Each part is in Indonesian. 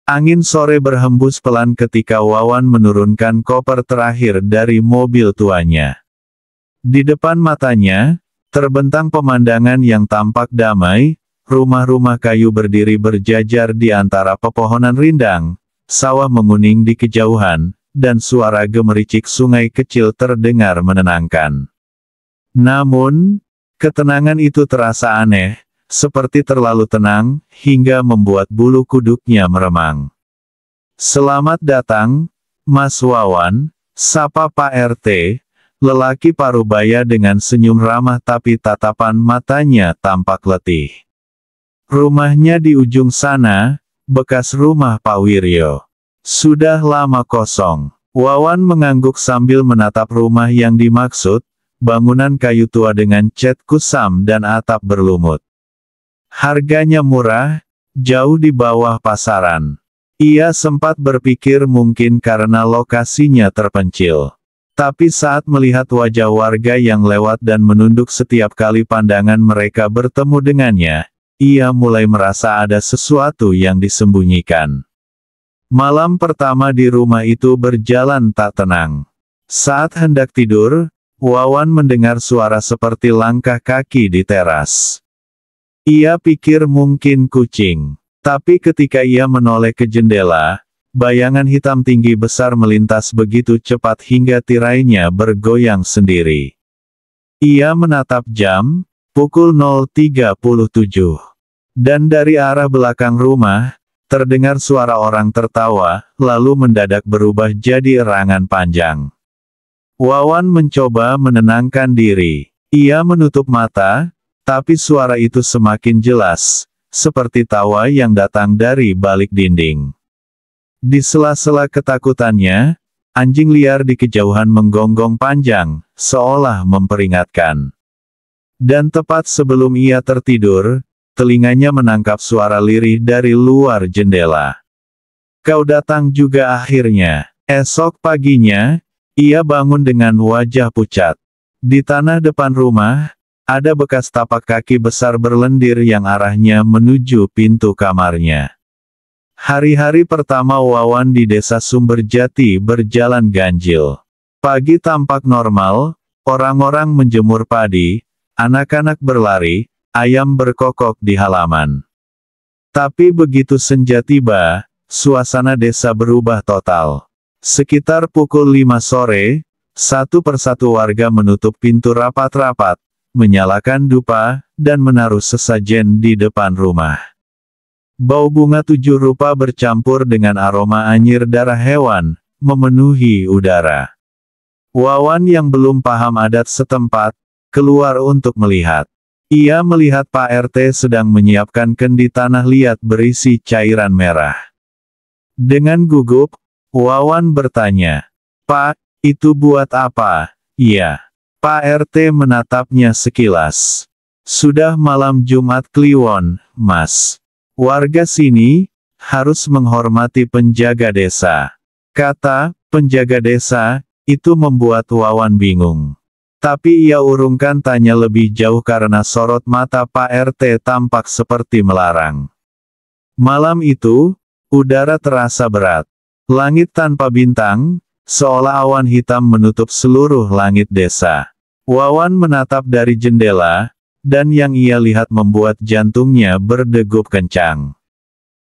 Angin sore berhembus pelan ketika Wawan menurunkan koper terakhir dari mobil tuanya. Di depan matanya, terbentang pemandangan yang tampak damai, rumah-rumah kayu berdiri berjajar di antara pepohonan rindang, sawah menguning di kejauhan, dan suara gemericik sungai kecil terdengar menenangkan. Namun, ketenangan itu terasa aneh, seperti terlalu tenang, hingga membuat bulu kuduknya meremang. "Selamat datang, Mas Wawan," sapa Pak RT, lelaki parubaya dengan senyum ramah tapi tatapan matanya tampak letih. "Rumahnya di ujung sana, bekas rumah Pak Wiryo. Sudah lama kosong." Wawan mengangguk sambil menatap rumah yang dimaksud, bangunan kayu tua dengan cat kusam dan atap berlumut. Harganya murah, jauh di bawah pasaran. Ia sempat berpikir mungkin karena lokasinya terpencil. Tapi saat melihat wajah warga yang lewat dan menunduk setiap kali pandangan mereka bertemu dengannya, ia mulai merasa ada sesuatu yang disembunyikan. Malam pertama di rumah itu berjalan tak tenang. Saat hendak tidur, Wawan mendengar suara seperti langkah kaki di teras. Ia pikir mungkin kucing. Tapi ketika ia menoleh ke jendela, bayangan hitam tinggi besar melintas begitu cepat hingga tirainya bergoyang sendiri. Ia menatap jam, pukul 0.37. Dan dari arah belakang rumah, terdengar suara orang tertawa, lalu mendadak berubah jadi erangan panjang. Wawan mencoba menenangkan diri. Ia menutup mata, tapi suara itu semakin jelas, seperti tawa yang datang dari balik dinding. Di sela-sela ketakutannya, anjing liar di kejauhan menggonggong panjang, seolah memperingatkan. Dan tepat sebelum ia tertidur, telinganya menangkap suara lirih dari luar jendela. "Kau datang juga akhirnya." Esok paginya, ia bangun dengan wajah pucat. Di tanah depan rumah, ada bekas tapak kaki besar berlendir yang arahnya menuju pintu kamarnya. Hari-hari pertama Wawan di desa Sumberjati berjalan ganjil. Pagi tampak normal, orang-orang menjemur padi, anak-anak berlari, ayam berkokok di halaman. Tapi begitu senja tiba, suasana desa berubah total. Sekitar pukul 5 sore, satu persatu warga menutup pintu rapat-rapat, menyalakan dupa, dan menaruh sesajen di depan rumah. Bau bunga 7 rupa bercampur dengan aroma anyir darah hewan, memenuhi udara. Wawan yang belum paham adat setempat, keluar untuk melihat. Ia melihat Pak RT sedang menyiapkan kendi tanah liat berisi cairan merah. Dengan gugup, Wawan bertanya, "Pak, itu buat apa?" "Iya." Pak RT menatapnya sekilas. "Sudah malam Jumat Kliwon, Mas. Warga sini harus menghormati penjaga desa." Kata penjaga desa itu membuat Wawan bingung. Tapi ia urungkan tanya lebih jauh karena sorot mata Pak RT tampak seperti melarang. Malam itu, udara terasa berat. Langit tanpa bintang, seolah awan hitam menutup seluruh langit desa. Wawan menatap dari jendela, dan yang ia lihat membuat jantungnya berdegup kencang.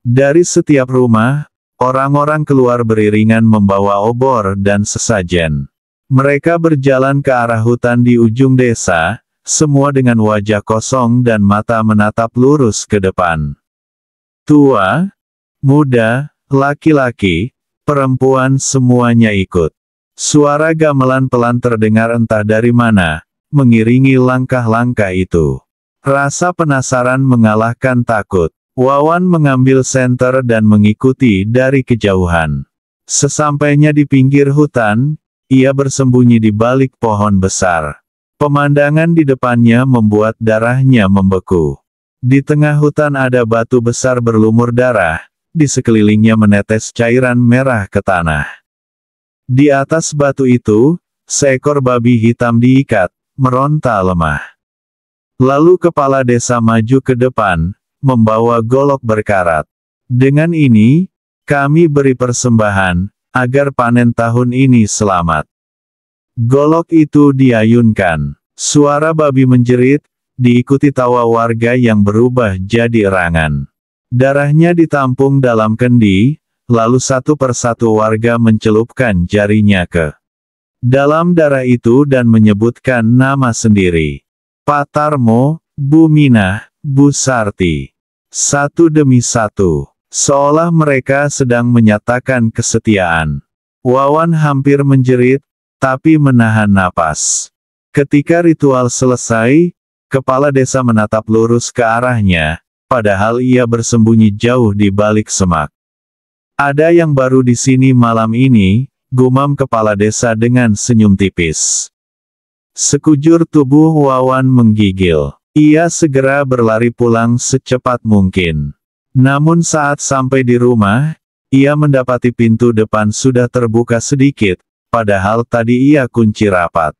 Dari setiap rumah, orang-orang keluar beriringan membawa obor dan sesajen. Mereka berjalan ke arah hutan di ujung desa, semua dengan wajah kosong dan mata menatap lurus ke depan. Tua, muda, laki-laki, perempuan semuanya ikut. Suara gamelan pelan terdengar entah dari mana, mengiringi langkah-langkah itu. Rasa penasaran mengalahkan takut. Wawan mengambil senter dan mengikuti dari kejauhan. Sesampainya di pinggir hutan, ia bersembunyi di balik pohon besar. Pemandangan di depannya membuat darahnya membeku. Di tengah hutan ada batu besar berlumur darah, di sekelilingnya menetes cairan merah ke tanah. Di atas batu itu, seekor babi hitam diikat, meronta lemah. Lalu kepala desa maju ke depan, membawa golok berkarat. Dengan ini, Kami beri persembahan, agar panen tahun ini selamat. Golok itu diayunkan. Suara babi menjerit, diikuti tawa warga yang berubah jadi erangan. Darahnya ditampung dalam kendi, lalu satu persatu warga mencelupkan jarinya ke dalam darah itu dan menyebutkan nama sendiri. Pak Tarmo, Bu Minah, Bu Sarti. Satu demi satu. Seolah mereka sedang menyatakan kesetiaan. Wawan hampir menjerit, tapi menahan napas. Ketika ritual selesai, kepala desa menatap lurus ke arahnya, padahal ia bersembunyi jauh di balik semak. Ada yang baru di sini malam ini, gumam kepala desa dengan senyum tipis. Sekujur tubuh Wawan menggigil. Ia segera berlari pulang secepat mungkin. Namun saat sampai di rumah, ia mendapati pintu depan sudah terbuka sedikit, padahal tadi ia kunci rapat.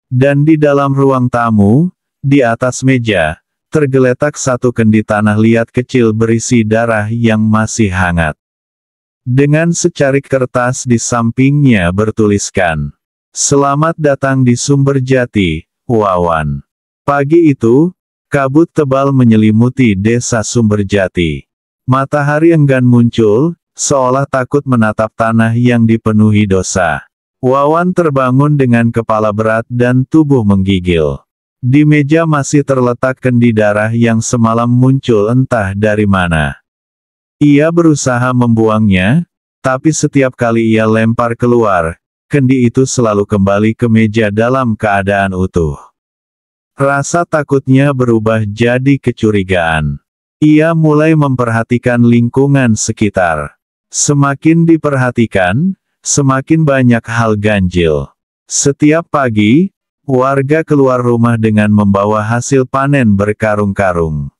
Dan di dalam ruang tamu, di atas meja, tergeletak satu kendi tanah liat kecil berisi darah yang masih hangat. Dengan secarik kertas di sampingnya bertuliskan, "Selamat datang di Sumberjati, Wawan." Pagi itu, kabut tebal menyelimuti desa Sumberjati. Matahari enggan muncul, seolah takut menatap tanah yang dipenuhi dosa. Wawan terbangun dengan kepala berat dan tubuh menggigil. Di meja masih terletak kendi darah yang semalam muncul entah dari mana. Ia berusaha membuangnya, tapi setiap kali ia lempar keluar, kendi itu selalu kembali ke meja dalam keadaan utuh. Rasa takutnya berubah jadi kecurigaan. Ia mulai memperhatikan lingkungan sekitar. Semakin diperhatikan, semakin banyak hal ganjil. Setiap pagi, warga keluar rumah dengan membawa hasil panen berkarung-karung.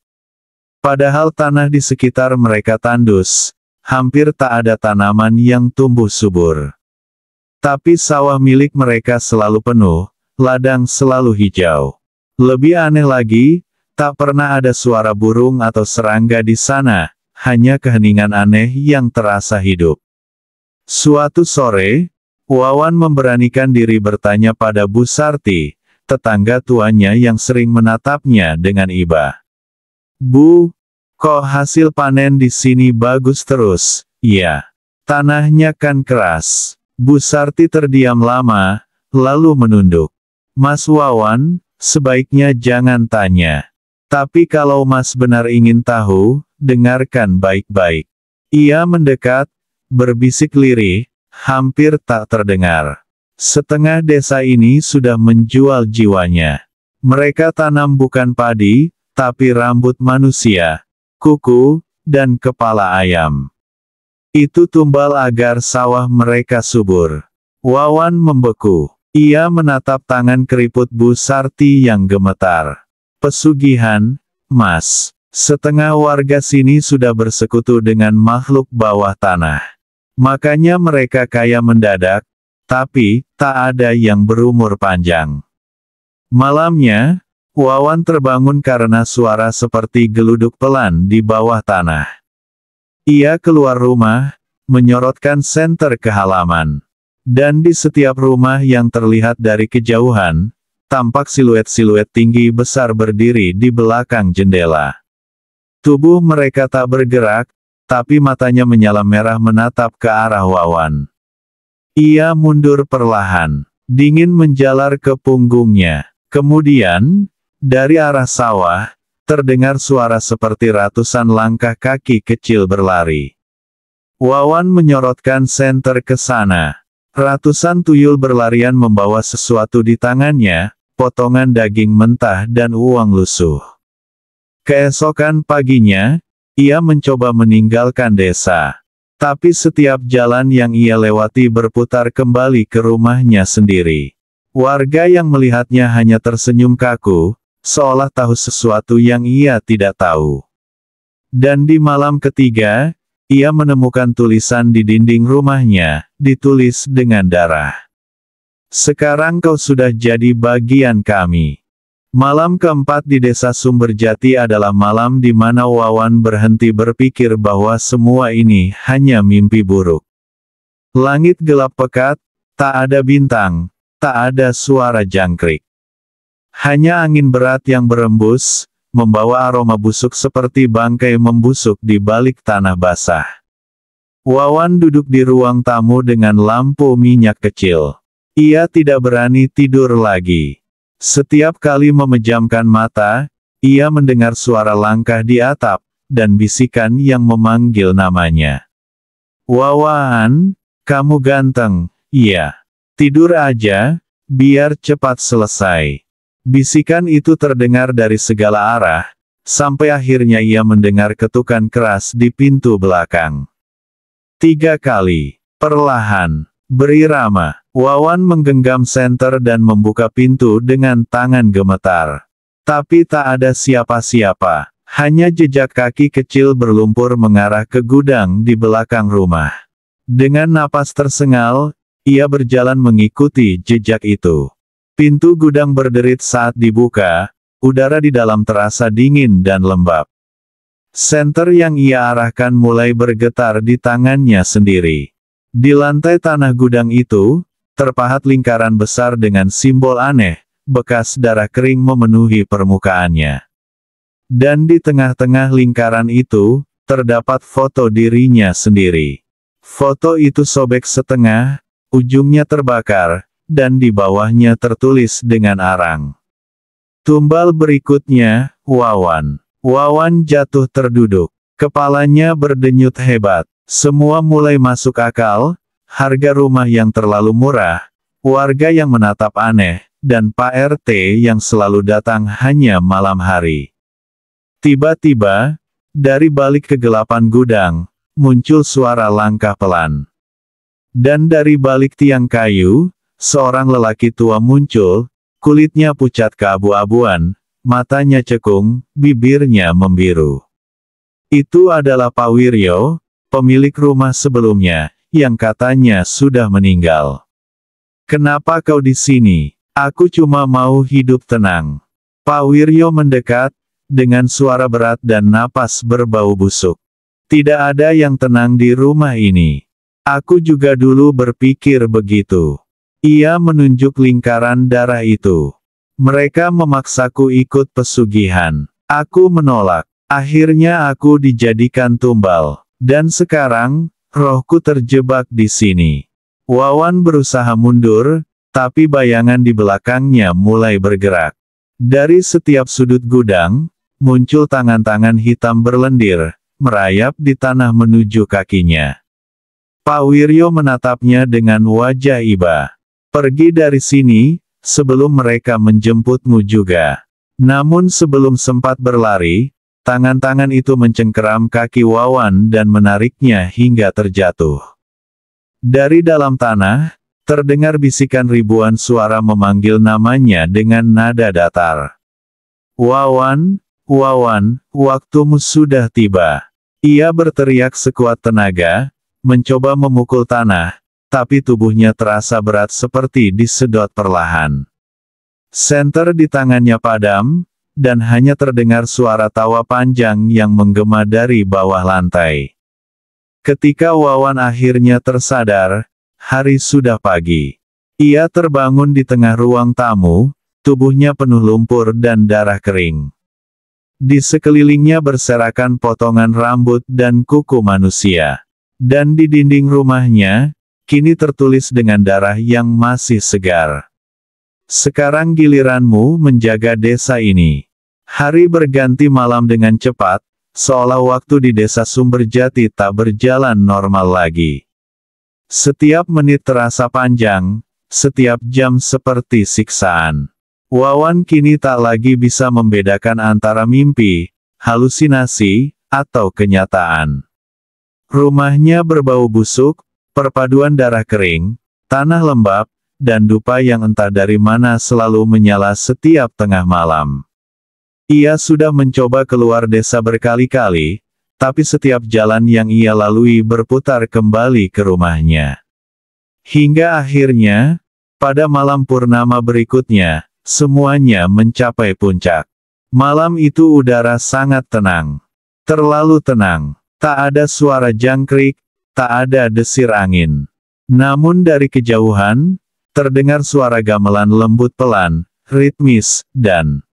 Padahal tanah di sekitar mereka tandus, hampir tak ada tanaman yang tumbuh subur. Tapi sawah milik mereka selalu penuh, ladang selalu hijau. Lebih aneh lagi, tak pernah ada suara burung atau serangga di sana, hanya keheningan aneh yang terasa hidup. Suatu sore, Wawan memberanikan diri bertanya pada Bu Sarti, tetangga tuanya yang sering menatapnya dengan iba. "Bu, kok hasil panen di sini bagus terus?" "Ya, tanahnya kan keras." Bu Sarti terdiam lama, lalu menunduk. "Mas Wawan, sebaiknya jangan tanya. Tapi kalau Mas benar ingin tahu, dengarkan baik-baik." Ia mendekat, berbisik lirih, hampir tak terdengar. "Setengah desa ini sudah menjual jiwanya. Mereka tanam bukan padi, tapi rambut manusia, kuku, dan kepala ayam. Itu tumbal agar sawah mereka subur." Wawan membeku. Ia menatap tangan keriput Bu Sarti yang gemetar. "Pesugihan, Mas. Setengah warga sini sudah bersekutu dengan makhluk bawah tanah. Makanya mereka kaya mendadak, tapi tak ada yang berumur panjang." Malamnya, Wawan terbangun karena suara seperti geluduk pelan di bawah tanah. Ia keluar rumah, menyorotkan senter ke halaman. Dan di setiap rumah yang terlihat dari kejauhan, tampak siluet-siluet tinggi besar berdiri di belakang jendela. Tubuh mereka tak bergerak, tapi matanya menyala merah menatap ke arah Wawan. Ia mundur perlahan. Dingin menjalar ke punggungnya. Kemudian, dari arah sawah, terdengar suara seperti ratusan langkah kaki kecil berlari. Wawan menyorotkan senter ke sana. Ratusan tuyul berlarian membawa sesuatu di tangannya, potongan daging mentah dan uang lusuh. Keesokan paginya, ia mencoba meninggalkan desa. Tapi setiap jalan yang ia lewati berputar kembali ke rumahnya sendiri. Warga yang melihatnya hanya tersenyum kaku, seolah tahu sesuatu yang ia tidak tahu. Dan di malam ketiga, ia menemukan tulisan di dinding rumahnya, ditulis dengan darah. "Sekarang kau sudah jadi bagian kami. Malam keempat di desa Sumberjati adalah malam di mana Wawan berhenti berpikir bahwa semua ini hanya mimpi buruk. Langit gelap pekat, tak ada bintang, tak ada suara jangkrik. Hanya angin berat yang berembus, membawa aroma busuk seperti bangkai membusuk di balik tanah basah. Wawan duduk di ruang tamu dengan lampu minyak kecil. Ia tidak berani tidur lagi. Setiap kali memejamkan mata, ia mendengar suara langkah di atap, dan bisikan yang memanggil namanya. "Wawan, kamu ganteng." "Iya. Tidur aja, biar cepat selesai." Bisikan itu terdengar dari segala arah, sampai akhirnya ia mendengar ketukan keras di pintu belakang. 3 kali. Perlahan. Berirama. Wawan menggenggam senter dan membuka pintu dengan tangan gemetar. Tapi tak ada siapa-siapa. Hanya jejak kaki kecil berlumpur mengarah ke gudang di belakang rumah. Dengan napas tersengal, ia berjalan mengikuti jejak itu. Pintu gudang berderit saat dibuka, udara di dalam terasa dingin dan lembab. Senter yang ia arahkan mulai bergetar di tangannya sendiri. Di lantai tanah gudang itu, terpahat lingkaran besar dengan simbol aneh, bekas darah kering memenuhi permukaannya. Dan di tengah-tengah lingkaran itu, terdapat foto dirinya sendiri. Foto itu sobek setengah, ujungnya terbakar, dan di bawahnya tertulis dengan arang. Tumbal berikutnya, Wawan. Wawan jatuh terduduk. Kepalanya berdenyut hebat. Semua mulai masuk akal. Harga rumah yang terlalu murah, warga yang menatap aneh, dan Pak RT yang selalu datang hanya malam hari. Tiba-tiba, dari balik kegelapan gudang, muncul suara langkah pelan. Dan dari balik tiang kayu, seorang lelaki tua muncul, kulitnya pucat keabu-abuan, matanya cekung, bibirnya membiru. Itu adalah Pak Wiryo, pemilik rumah sebelumnya, yang katanya sudah meninggal. "Kenapa kau di sini? Aku cuma mau hidup tenang." Pak Wiryo mendekat, dengan suara berat dan napas berbau busuk. "Tidak ada yang tenang di rumah ini. Aku juga dulu berpikir begitu." Ia menunjuk lingkaran darah itu. "Mereka memaksaku ikut pesugihan. Aku menolak. Akhirnya aku dijadikan tumbal. Dan sekarang, rohku terjebak di sini." Wawan berusaha mundur, tapi bayangan di belakangnya mulai bergerak. Dari setiap sudut gudang, muncul tangan-tangan hitam berlendir, merayap di tanah menuju kakinya. Pak Wiryo menatapnya dengan wajah iba. "Pergi dari sini, sebelum mereka menjemputmu juga." Namun sebelum sempat berlari, tangan-tangan itu mencengkeram kaki Wawan dan menariknya hingga terjatuh. Dari dalam tanah, terdengar bisikan ribuan suara memanggil namanya dengan nada datar. "Wawan, Wawan, waktumu sudah tiba." Ia berteriak sekuat tenaga, mencoba memukul tanah, tapi tubuhnya terasa berat seperti disedot perlahan. Senter di tangannya padam, dan hanya terdengar suara tawa panjang yang menggema dari bawah lantai. Ketika Wawan akhirnya tersadar, hari sudah pagi. Ia terbangun di tengah ruang tamu, tubuhnya penuh lumpur dan darah kering. Di sekelilingnya berserakan potongan rambut dan kuku manusia. Dan di dinding rumahnya, kini tertulis dengan darah yang masih segar. "Sekarang giliranmu menjaga desa ini." Hari berganti malam dengan cepat, seolah waktu di desa Sumberjati tak berjalan normal lagi. Setiap menit terasa panjang, setiap jam seperti siksaan. Wawan kini tak lagi bisa membedakan antara mimpi, halusinasi, atau kenyataan. Rumahnya berbau busuk, perpaduan darah kering, tanah lembab, dan dupa yang entah dari mana selalu menyala setiap tengah malam. Ia sudah mencoba keluar desa berkali-kali, tapi setiap jalan yang ia lalui berputar kembali ke rumahnya. Hingga akhirnya, pada malam purnama berikutnya, semuanya mencapai puncak. Malam itu udara sangat tenang. Terlalu tenang. Tak ada suara jangkrik, tak ada desir angin. Namun dari kejauhan, terdengar suara gamelan lembut pelan, ritmis, dan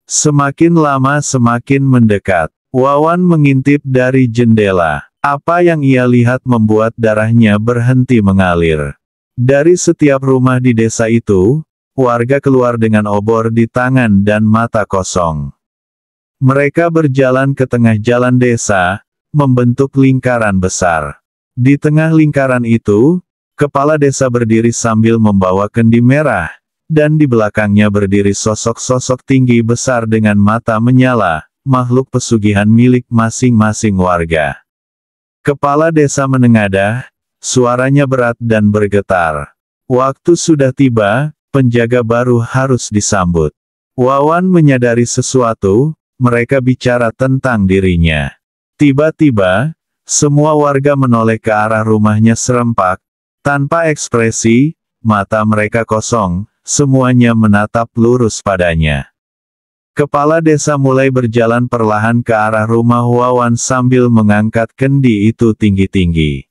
semakin lama semakin mendekat. Wawan mengintip dari jendela. Apa yang ia lihat membuat darahnya berhenti mengalir. Dari setiap rumah di desa itu, warga keluar dengan obor di tangan dan mata kosong. Mereka berjalan ke tengah jalan desa, membentuk lingkaran besar. Di tengah lingkaran itu, kepala desa berdiri sambil membawa kendi merah, dan di belakangnya berdiri sosok-sosok tinggi besar dengan mata menyala, makhluk pesugihan milik masing-masing warga. Kepala desa menengadah, suaranya berat dan bergetar. Waktu sudah tiba, penjaga baru harus disambut. Wawan menyadari sesuatu, mereka bicara tentang dirinya. Tiba-tiba, semua warga menoleh ke arah rumahnya serempak, tanpa ekspresi, mata mereka kosong, semuanya menatap lurus padanya. Kepala desa mulai berjalan perlahan ke arah rumah Wawan sambil mengangkat kendi itu tinggi-tinggi.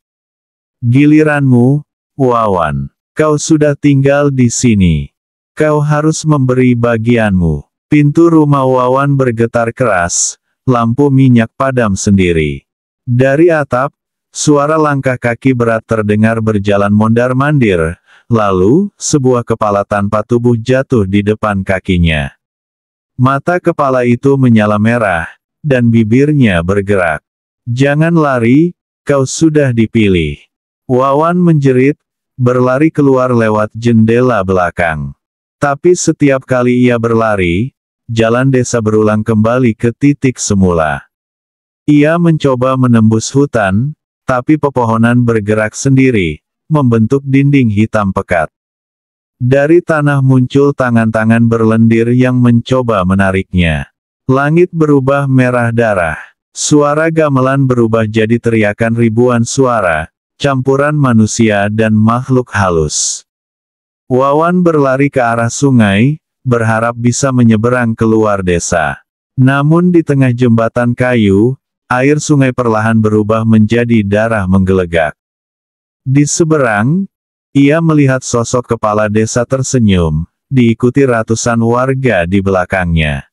Giliranmu, Wawan. Kau sudah tinggal di sini. Kau harus memberi bagianmu. Pintu rumah Wawan bergetar keras, lampu minyak padam sendiri. Dari atap, suara langkah kaki berat terdengar berjalan mondar-mandir, lalu, sebuah kepala tanpa tubuh jatuh di depan kakinya. Mata kepala itu menyala merah, dan bibirnya bergerak. Jangan lari, kau sudah dipilih. Wawan menjerit, berlari keluar lewat jendela belakang. Tapi setiap kali ia berlari, jalan desa berulang kembali ke titik semula. Ia mencoba menembus hutan, tapi pepohonan bergerak sendiri, membentuk dinding hitam pekat. Dari tanah muncul tangan-tangan berlendir yang mencoba menariknya. Langit berubah merah darah. Suara gamelan berubah jadi teriakan ribuan suara, campuran manusia dan makhluk halus. Wawan berlari ke arah sungai, berharap bisa menyeberang keluar desa. Namun di tengah jembatan kayu, air sungai perlahan berubah menjadi darah menggelegak. Di seberang, ia melihat sosok kepala desa tersenyum, diikuti ratusan warga di belakangnya.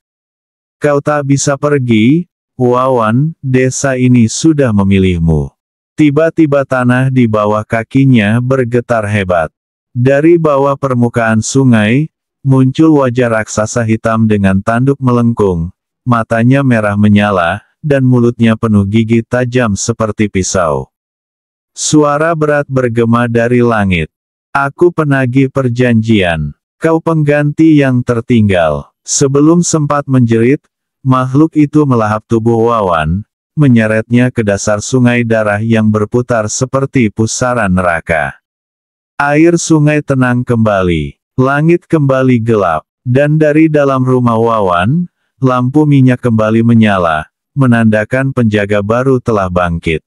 Kau tak bisa pergi, Wawan, desa ini sudah memilihmu. Tiba-tiba tanah di bawah kakinya bergetar hebat. Dari bawah permukaan sungai, muncul wajah raksasa hitam dengan tanduk melengkung, matanya merah menyala, dan mulutnya penuh gigi tajam seperti pisau. Suara berat bergema dari langit. Aku penagih perjanjian. Kau pengganti yang tertinggal. Sebelum sempat menjerit, makhluk itu melahap tubuh Wawan, menyeretnya ke dasar sungai darah yang berputar seperti pusaran neraka. Air sungai tenang kembali. Langit kembali gelap. Dan dari dalam rumah Wawan, lampu minyak kembali menyala, menandakan penjaga baru telah bangkit.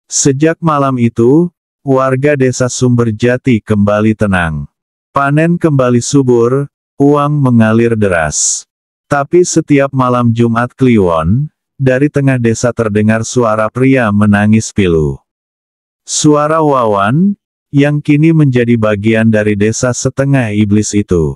Sejak malam itu, warga desa Sumberjati kembali tenang. Panen kembali subur, uang mengalir deras. Tapi setiap malam Jumat Kliwon, dari tengah desa terdengar suara pria menangis pilu. Suara Wawan, yang kini menjadi bagian dari desa setengah iblis itu.